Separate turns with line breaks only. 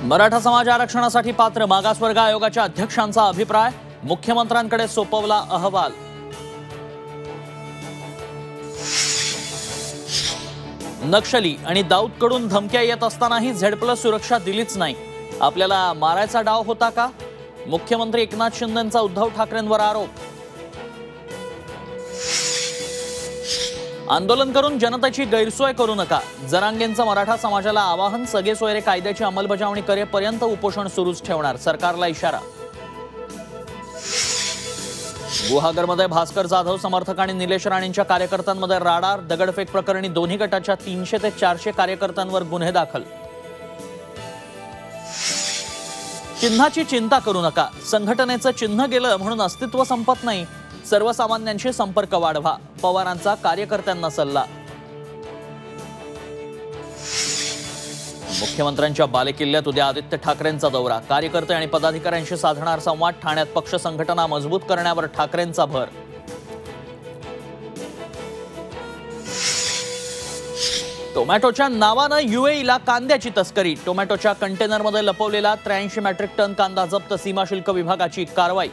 मराठा समाज आरक्षणासाठी पात्र, मागासवर्ग आयोगाच्या अध्यक्षांचा अभिप्राय, मुख्यमंत्र्यांकडे सोपवला अहवाल। नक्षली आणि दाऊदकडून धमक्या येत असतानाही झेड+ सुरक्षा दिलीच नाही, आपल्याला मारायचा डाव होता का? मुख्यमंत्री एकनाथ शिंदेंचा उद्धव ठाकरेंवर आरोप। आंदोलन करून जनतेची गैरसोय करू नका, जरांगेंचं मराठा समाजाला आवाहन, सगळे सोयरे कायद्याची अंमलबजावणी करेपर्यंत उपोषण सुरूच ठेवणार, सरकारला इशारा। गुहागरमध्ये भास्कर जाधव समर्थक आणि निलेश राणेंच्या कार्यकर्त्यांमध्ये राडार, दगडफेक प्रकरणी दोन्ही गटाच्या 300 ते 400 कार्यकर्त्यांवर गुन्हे दाखल। चिन्हाची चिंता करू नका, संघटनेचं चिन्ह गेलं म्हणून अस्तित्व संपत नाही, सर्वसामान्यांशी संपर्क वाढवा, पवारांचा कार्यकर्त्यांना सल्ला। मुख्यमंत्र्यांच्या बालेकिल्ल्यात उद्या आदित्य ठाकरेंचा दौरा, कार्यकर्ते आणि पदाधिकाऱ्यांशी साधणार संवाद, ठाण्यात पक्ष संघटना मजबूत करण्यावर ठाकरेंचा भर। टोमॅटोच्या नावानं UAEला कांद्याची तस्करी, टोमॅटोच्या कंटेनरमध्ये लपवलेला 83 मेट्रिक टन कांदा जप्त, सीमाशुल्क विभागाची कारवाई।